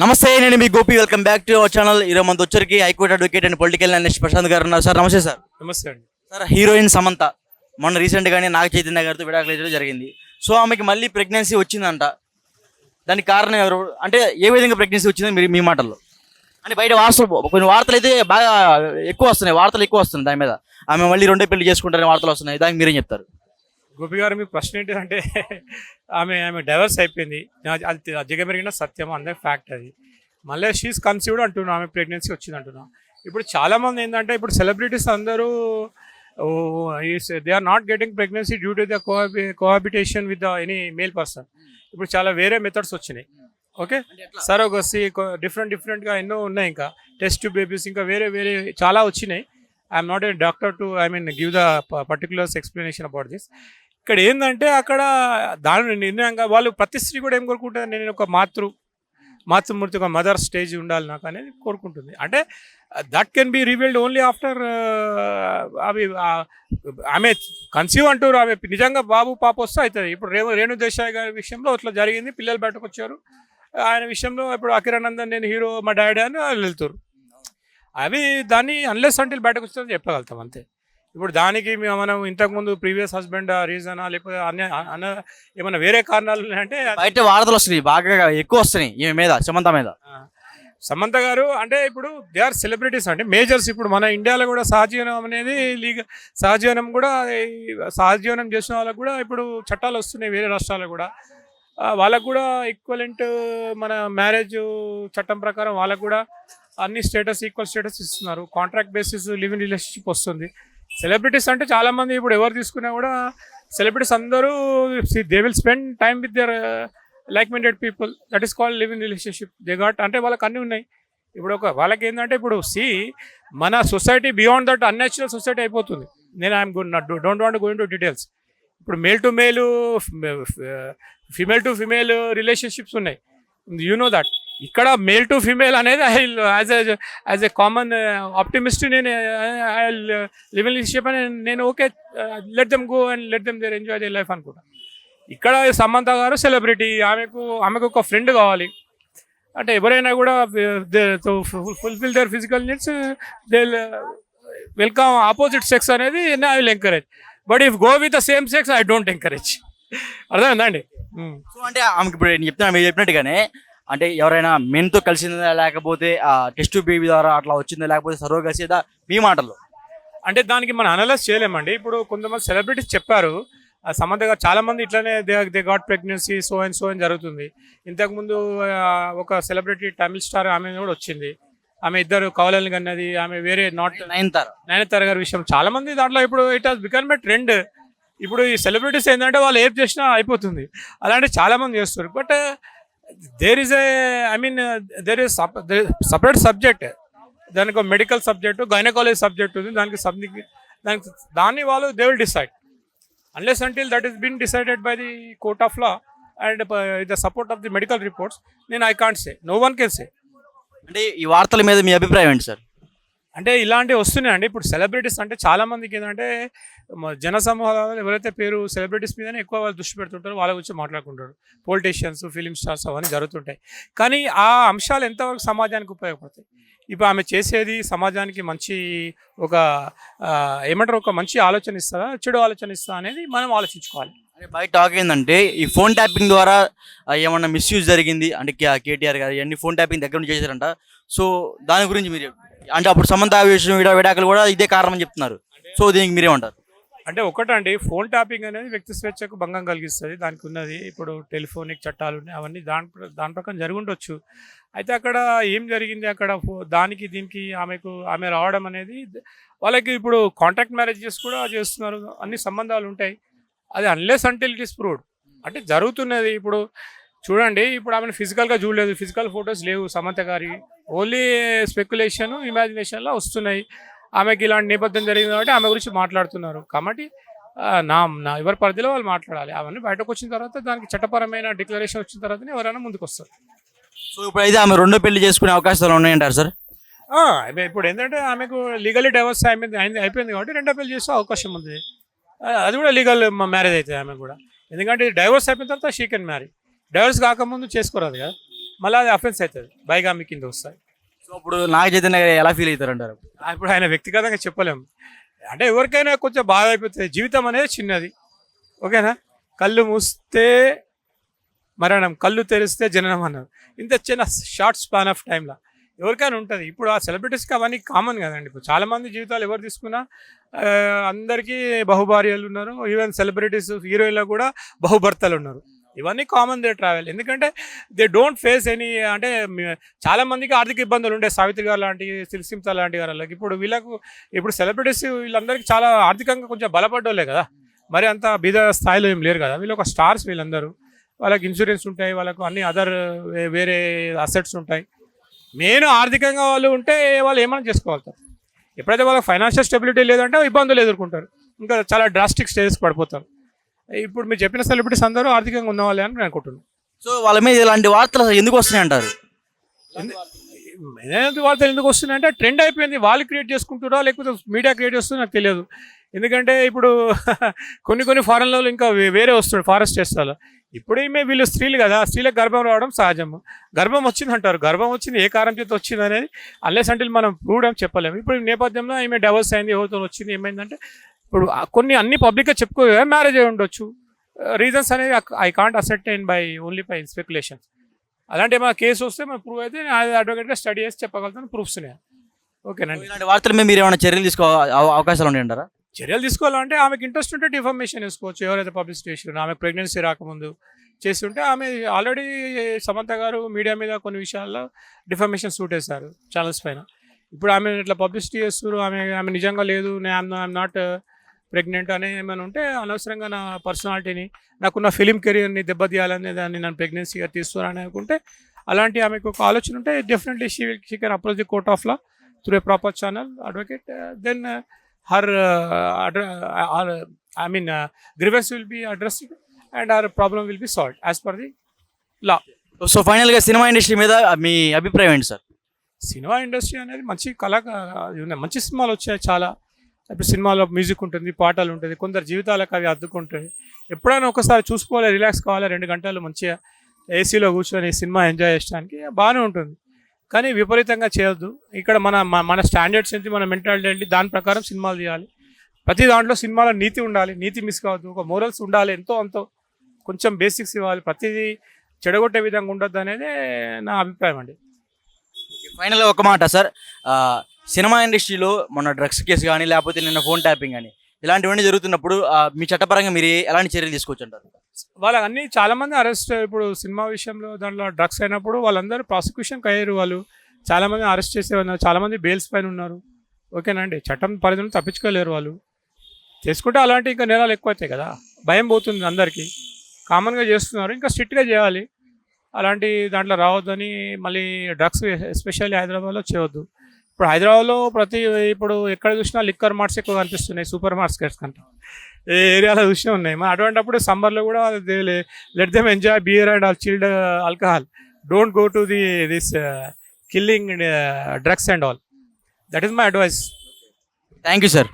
నమస్తే, నేను మీ Gopi. Welcome back to our channel. ఈరోజు మనతో వచ్చరికి high court advocate and political analyst Prashanth garu ఉన్నారు. సార్ నమస్తే. సార్ నమస్తే అండి. సార్, హీరోయిన్ సమంత మొన్న రీసెంట్గానే నాగ చైతన్య గారితో విడాకులు ఇవ్వడం జరిగింది. సో ఆమెకి మళ్ళీ ప్రెగ్నెన్సీ వచ్చిందంట. దానికి కారణం ఎవరు, అంటే ఏ విధంగా ప్రెగ్నెన్సీ వచ్చింది మీరు మీ మాటల్లో? అంటే బయట కొన్ని వార్తలు అయితే బాగా ఎక్కువ వస్తున్నాయి, వార్తలు ఎక్కువ వస్తున్నాయి దాని మీద. ఆమె మళ్ళీ రెండో పెళ్లి చేసుకుంటారని వార్తలు వస్తున్నాయి. దానికి మీరేం చెప్తారు? గోపి గారు, మీ ప్రశ్న ఏంటంటే ఆమె డైవర్స్ అయిపోయింది. అది జగమెరిగిన సత్యం, అందరి ఫ్యాక్ట్ అది. మళ్ళీ షీస్ కన్సీవ్డ్ అంటున్నాం, ఆమె ప్రెగ్నెన్సీ వచ్చింది అంటున్నాం. ఇప్పుడు చాలామంది ఏంటంటే ఇప్పుడు సెలబ్రిటీస్ అందరూ they are not getting pregnancy due to the cohabitation with the any male person. ఇప్పుడు చాలా వేరే మెథడ్స్ వచ్చినాయి. ఓకే, సరోగసీ డిఫరెంట్గా ఎన్నో ఉన్నాయి. ఇంకా టెస్ట్ ట్యూబ్ బేబీస్, ఇంకా వేరే వేరే చాలా వచ్చినాయి. I'm not a doctor to give the particulars explanation about this. ఇక్కడ ఏంటంటే అక్కడ దాని నిర్ణయంగా వాళ్ళు ప్రతి స్త్రీ కూడా ఏం కోరుకుంటుంది, నేను ఒక మాతృమూర్తి, ఒక మదర్ స్టేజ్ ఉండాలి నాకు అనేది కోరుకుంటుంది. అంటే that can be revealed only after అవి ఆమె కన్సీవ్ అంటారు. ఆమె నిజంగా బాబు పాప వస్తే అవుతుంది. ఇప్పుడు రేణు దేశాయ్ గారి విషయంలో అట్లా జరిగింది, పిల్లలు బయటకు వచ్చారు. ఆయన విషయంలో ఇప్పుడు అకిరానందన్ నేను హీరో, మా డాడీ అని వాళ్ళు వెళ్తారు. అవి దాన్ని అన్లెస్ అంటిల్ బయటకు వస్తుందని చెప్పగలుగుతాం అంతే. ఇప్పుడు దానికి మనం ఇంతకుముందు ప్రీవియస్ హస్బెండ్ రీజనా, లేకపోతే ఏమైనా వేరే కారణాలు ఉన్నాయంటే బయట వార్తలు వస్తున్నాయి, బాగా ఎక్కువ వస్తున్నాయి ఈమె మీద, సమంత మీద. సమంత గారు అంటే ఇప్పుడు దే ఆర్ సెలబ్రిటీస్, అంటే మేజర్స్. ఇప్పుడు మన ఇండియాలో కూడా సహజీవనం అనేది సహజీవనం చేసిన వాళ్ళకు కూడా ఇప్పుడు చట్టాలు వస్తున్నాయి వేరే రాష్ట్రాల్లో కూడా. వాళ్ళకు కూడా ఈక్వలెంట్ మన మ్యారేజ్ చట్టం ప్రకారం వాళ్ళకు కూడా అన్ని ఈక్వల్ స్టేటస్ ఇస్తున్నారు. Contract basis live in relationship వస్తుంది. సెలబ్రిటీస్ అంటే చాలామంది ఇప్పుడు ఎవరు తీసుకున్నా కూడా సెలబ్రిటీస్ అందరూ they will spend time with their like minded people. That is called live in relationship. They got, అంటే వాళ్ళకి అన్నీ ఉన్నాయి. ఇప్పుడు వాళ్ళకి ఏంటంటే ఇప్పుడు మన society beyond that unnatural society అయిపోతుంది. నేను don't want go into details. ఇప్పుడు male to male, female to female relationships ఉన్నాయి. You know that. ఇక్కడ మేల్ టు ఫిమేల్ అనేది యాజ్ ఎ కామన్ ఆప్టిమిస్ట్ నేను లివ్ ఇన్ రిలేషన్షిప్ అని నేను okay, let them go and let them their enjoy their life అనుకుంటా. ఇక్కడ సమంత గారు celebrity, ఆమెకు ఒక ఫ్రెండ్ కావాలి. అంటే ఎవరైనా కూడా fulfil their physical needs, they welcome opposite sex అనేది I will encourage. But if go with the same sex I don't encourage. అర్థమైందండి? సో అంటే ఆమెకి ఇప్పుడు నేను చెప్తున్నా, మీరు చెప్పినట్టుగానే, అంటే ఎవరైనా మెన్తో కలిసిందా, లేకపోతే టెస్ట్ బేబీ ద్వారా అట్లా వచ్చిందా, లేకపోతే సరోగసీదా, మీ మాటల్లో? అంటే దానికి మనం అనలైజ్ చేయలేమండి. ఇప్పుడు కొంతమంది సెలబ్రిటీస్ చెప్పారు, సమంత గారు చాలామంది ఇట్లానే దే గాట్ ప్రెగ్నెన్సీ సో అని జరుగుతుంది. ఇంతకుముందు ఒక సెలబ్రిటీ తమిళ్ స్టార్ ఆమె కూడా వచ్చింది. ఆమె ఇద్దరు కవలలు కన్నది. ఆమె వేరే నయనతార గారి విషయం చాలామంది దాంట్లో ఇప్పుడు it has become a trend. ఇప్పుడు ఈ సెలబ్రిటీస్ ఏంటంటే వాళ్ళు ఏం చేసినా అయిపోతుంది, అలాంటి చాలామంది చేస్తారు. But there is there is separate subject. దానికి ఒక మెడికల్ సబ్జెక్టు, గైనకాలజీ సబ్జెక్ట్ ఉంది. దాన్ని వాళ్ళు they will decide. Unless until that is been decided by the court of law and the support of the medical reports, I can't say, no one can say. అంటే ఈ వార్తల మీద మీ అభిప్రాయం ఏంటి sir? అంటే ఇలాంటివి వస్తున్నాయండి. ఇప్పుడు సెలబ్రిటీస్ అంటే చాలామందికి ఏంటంటే జనసమూహాలు ఎవరైతే పేరు సెలబ్రిటీస్ మీదనే ఎక్కువ వాళ్ళు దృష్టి పెడుతుంటారో వాళ్ళ గురించి మాట్లాడుకుంటారు. పొలిటీషియన్స్, ఫిలిం స్టార్స్ అవన్నీ జరుగుతుంటాయి. కానీ ఆ అంశాలు ఎంతవరకు సమాజానికి ఉపయోగపడతాయి? ఇప్పుడు ఆమె చేసేది సమాజానికి మంచి ఒక మంచి ఆలోచన ఇస్తుందా, చెడు ఆలోచన ఇస్తుందా అనేది మనం ఆలోచించుకోవాలి. అంటే బయట టాక్ ఏంటంటే ఈ ఫోన్ ట్యాపింగ్ ద్వారా ఏమన్నా మిస్యూజ్ జరిగింది, అంటే కేటీఆర్ గారు ఇవన్నీ ఫోన్ ట్యాపింగ్ దగ్గర నుంచి చేశారంట. సో దాని గురించి మీరు, అంటే అప్పుడు సమంత విషయం విడాకులు కూడా ఇదే కారణం అని చెప్తున్నారు. సో దీనికి మీరేమంటారు? అంటే ఒకటండి, ఫోన్ ట్యాపింగ్ అనేది వ్యక్తి స్వేచ్ఛకు భంగం కలిగిస్తుంది. దానికి ఉన్నది ఇప్పుడు టెలిఫోనిక్ చట్టాలు ఉన్నాయి, అవన్నీ దాని ప్రకారం జరిగి ఉండొచ్చు. అయితే అక్కడ ఏం జరిగింది, అక్కడ దీనికి ఆమె రావడం అనేది వాళ్ళకి ఇప్పుడు కాంట్రాక్ట్ మ్యారేజెస్ కూడా చేస్తున్నారు, అన్ని సంబంధాలు ఉంటాయి. అది unless until it is proved అంటే జరుగుతున్నది. ఇప్పుడు చూడండి, ఇప్పుడు ఆమెను ఫిజికల్గా చూడలేదు, ఫిజికల్ ఫొటోస్ లేవు సమంత గారి, ఓన్లీ స్పెక్యులేషన్, ఇమాజినేషన్లో వస్తున్నాయి. ఆమెకి ఇలాంటి నేపథ్యం జరిగింది కాబట్టి ఆమె గురించి మాట్లాడుతున్నారు. కాబట్టి ఎవరి పరిధిలో వాళ్ళు మాట్లాడాలి. అవన్నీ బయటకు వచ్చిన తర్వాత దానికి చట్టపరమైన డిక్లరేషన్ వచ్చిన తర్వాతనే ఎవరైనా ముందుకు వస్తారు. సో ఇప్పుడు అయితే ఆమె రెండో పెళ్లి చేసుకునే అవకాశాలు ఉన్నాయంటారు సార్? ఇప్పుడు ఏంటంటే ఆమెకు లీగల్లీ డైవర్స్ అయిపోయింది కాబట్టి రెండో పెళ్లి చేసే అవకాశం ఉంది. అది కూడా లీగల్ మ్యారేజ్ అవుతుంది ఆమె కూడా. ఎందుకంటే డైవర్స్ అయిపోయిన తర్వాత షీ కెన్ మ్యారీ. డైవర్స్ కాకముందు చేసుకోరాదు కదా. మళ్ళీ అది అఫెన్స్ అవుతుంది, బైగామి కింద వస్తుంది. సో ఇప్పుడు నాగ చైతన్య గారు ఎలా ఫీల్ అవుతారు అంటారు? ఇప్పుడు ఆయన వ్యక్తిగతంగా చెప్పలేము, అంటే ఎవరికైనా కొంచెం బాధ అయిపోతుంది. జీవితం అనేది చిన్నది, ఓకేనా. కళ్ళు మూస్తే మరణం, కళ్ళు తెరిస్తే జననం అన్నారు. ఇంత చిన్న షార్ట్ స్పాన్ ఆఫ్ టైంలో ఎవరికైనా ఉంటుంది. ఇప్పుడు ఆ సెలబ్రిటీస్కి అవన్నీ కామన్ కదండి. ఇప్పుడు చాలామంది జీవితాలు ఎవరు తీసుకున్నా అందరికీ బహుభార్యలు ఉన్నారు, ఈవెన్ సెలబ్రిటీస్ హీరోయిన్లో కూడా బహుభర్తలు ఉన్నారు. ఇవన్నీ కామన్ దే ట్రావెల్, ఎందుకంటే దే డోంట్ ఫేస్ ఎనీ, అంటే చాలామందికి ఆర్థిక ఇబ్బందులు ఉండే, సావిత్రి గారు లాంటి, సిల్సిమ్తా లాంటి గారు. ఇప్పుడు సెలబ్రిటీస్ వీళ్ళందరికీ చాలా ఆర్థికంగా కొంచెం బలపడ్డోళ్ళే కదా, మరి అంత బీద స్థాయిలో ఏం లేరు కదా. వీళ్ళు ఒక స్టార్స్, వీళ్ళందరూ వాళ్ళకి ఇన్సూరెన్స్ ఉంటాయి, వాళ్ళకు అన్ని అదర్ వేరే అసెట్స్ ఉంటాయి. మెయిన్ ఆర్థికంగా వాళ్ళు ఉంటే వాళ్ళు ఏమైనా చేసుకోగలుగుతారు. ఎప్పుడైతే వాళ్ళకి ఫైనాన్షియల్ స్టెబిలిటీ లేదంటే ఇబ్బందులు ఎదుర్కొంటారు, ఇంకా చాలా డ్రాస్టిక్ స్టేజెస్ పడిపోతారు. ఇప్పుడు మీరు చెప్పిన సెలబ్రిటీస్ అందరూ ఆర్థికంగా ఉన్నవాళ్ళే అని నేను అనుకుంటున్నాను. సో వాళ్ళ మీద ఇలాంటి వార్తలు అసలు ఎందుకు వస్తున్నాయి అంటారు? ఏదైనా వార్తలు ఎందుకు వస్తున్నాయంటే ట్రెండ్ అయిపోయింది, వాళ్ళు క్రియేట్ చేసుకుంటారా లేకపోతే మీడియా క్రియేట్ చేస్తుందో నాకు తెలియదు. ఎందుకంటే ఇప్పుడు కొన్ని ఫారెన్లో ఇంకా వేరే వస్తుంది, ఫారెస్ట్ చేస్తారు. ఇప్పుడు వీళ్ళు స్త్రీలు కదా, స్త్రీలకు గర్భం రావడం సహజము. గర్భం వచ్చింది అంటారు, గర్భం వచ్చింది ఏ కారణం చేత వచ్చింది అనేది అన్లెస్ అంటే మనం ప్రూవ్ అని చెప్పలేము. ఇప్పుడు ఈ నేపథ్యంలో ఈమె డైవర్స్ అయింది, ఎవరితో వచ్చింది, ఏమైందంటే ఇప్పుడు అన్ని పబ్లిక్గా చెప్పుకో మ్యారేజ్ అయి ఉండొచ్చు. రీజన్స్ అనేవి I can't ascertain only by speculations. అలాంటి ఏమైనా కేసు వస్తే మనం ప్రూవ్ అయితే అడ్వకేట్గా స్టడీ చేసి చెప్పగలుగుతాను, ప్రూఫ్స్ ఉన్నాయి. ఓకేనండి. ఇలాంటి వార్తల మీద మీరు ఏమైనా చర్యలు తీసుకో అవకాశాలు ఉన్నాయంటారా? చర్యలు తీసుకోవాలంటే ఆమెకు ఇంట్రెస్ట్ ఉంటే డిఫర్మేషన్ వేసుకోవచ్చు. ఎవరైతే పబ్లిసిటీ చేసారో, ఆమె ప్రెగ్నెన్సీ రాకముందు చేస్తుంటే, ఆమె ఆల్రెడీ సమంత గారు మీడియా మీద కొన్ని విషయాల్లో డిఫర్మేషన్ సూట్ వేశారు ఛానల్స్ పైన. ఇప్పుడు ఆమె ఇట్లా పబ్లిసిటీ చేస్తారు, ఆమె నిజంగా లేదు, ఐఎమ్ నాట్ ప్రెగ్నెంట్ అని ఏమైనా ఉంటే అనవసరంగా నా పర్సనాలిటీని, నాకున్న ఫిలిం కెరియర్ని దెబ్బతీయాలనే దాన్ని నన్ను ప్రెగ్నెన్సీగా తీస్తున్నారని అనుకుంటే, అలాంటి ఆమెకు ఒక ఆలోచన ఉంటే definitely she can approach the court of law through a proper channel advocate. Then her grievance will be addressed and her problem will be solved as per the law. So ఫైనల్గా సినిమా ఇండస్ట్రీ మీద మీ అభిప్రాయం ఏంటి sir? Cinema industry అనేది మంచి మంచి సినిమాలు వచ్చాయి చాలా. ఇప్పుడు సినిమాలో మ్యూజిక్ ఉంటుంది, పాటలు ఉంటుంది, కొందరు జీవితాలకు అవి అద్దుకుంటుంది. ఎప్పుడైనా ఒకసారి చూసుకోవాలి, రిలాక్స్ కావాలి, 2 గంటలు మంచిగా ఏసీలో కూర్చొని సినిమా ఎంజాయ్ చేయడానికి బాగానే ఉంటుంది. కానీ విపరీతంగా చేయొద్దు. ఇక్కడ మన స్టాండర్డ్స్ ఏంటి, మన మెంటాలిటీ ఏంటి, దాని ప్రకారం సినిమాలు తీయాలి. ప్రతి దాంట్లో సినిమాలో నీతి ఉండాలి, నీతి మిస్ కావద్దు, ఒక మోరల్స్ ఉండాలి, అంతో కొంచెం బేసిక్స్ ఇవ్వాలి. ప్రతిదీ చెడగొట్టే విధంగా ఉండొద్దు అనేది నా అభిప్రాయం అండి. ఫైనల్గా ఒక మాట సార్, సినిమా ఇండస్ట్రీలో మొన్న డ్రగ్స్ కేసు కానీ లేకపోతే నిన్న ఫోన్ ట్యాపింగ్ కానీ ఇలాంటివన్నీ జరుగుతున్నప్పుడు మీ చట్టపరంగా మీరు ఎలాంటి చర్యలు తీసుకోవచ్చు అంటారు? వాళ్ళకి అన్ని చాలామంది అరెస్ట్, ఇప్పుడు సినిమా విషయంలో దాంట్లో డ్రగ్స్ అయినప్పుడు వాళ్ళందరూ ప్రాసిక్యూషన్కి అయ్యారు. వాళ్ళు చాలామంది అరెస్ట్ చేసే ఉన్నారు, చాలామంది బెయిల్స్ పైన ఉన్నారు. ఓకేనండి, చట్టం పరిధిని తప్పించుకోలేరు వాళ్ళు. చేసుకుంటే అలాంటి ఇంకా నేరాలు ఎక్కువ అవుతాయి కదా, భయం పోతుంది అందరికీ. కామన్గా చేస్తున్నారు, ఇంకా స్ట్రిక్ట్గా చేయాలి. అలాంటి దాంట్లో రావద్దని. మళ్ళీ డ్రగ్స్ ఎస్పెషల్లీ హైదరాబాద్లో చేయవద్దు. ఇప్పుడు హైదరాబాద్లో ఇప్పుడు ఎక్కడ చూసినా లిక్కర్ మార్ట్స్ ఎక్కువ కనిపిస్తున్నాయి, సూపర్ మార్కెట్స్ కంటే. ఏ ఏరియాలో చూసినా ఉన్నాయి. మరి అటువంటిప్పుడు సమ్మర్లో కూడా let them enjoy beer and chilled alcohol. Don't go to this killing drugs and all. That is my advice. Thank you sir.